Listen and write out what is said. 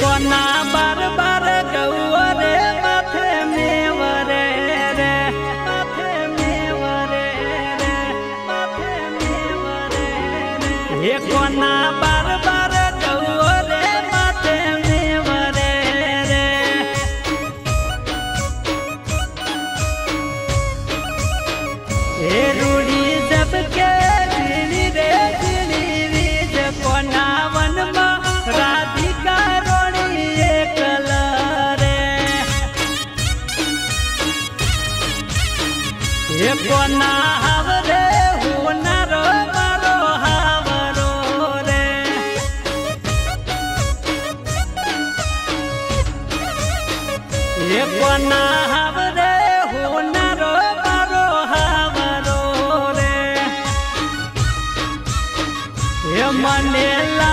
कोना बार बार गौआ रे माथे मेवरे रे माथे मेवरे रे माथे मेवरे रे हे कोना बार बार गौआ रे माथे मेवरे रे हे रूड़ी जब के दिली रे दिली रीज कोना वन राधिका रोड़ी कलरे ये कोना हावरे हुनरो मारो हावरो रे ये कोना हावरे हुनरो मारो हावरो रे ये मनेला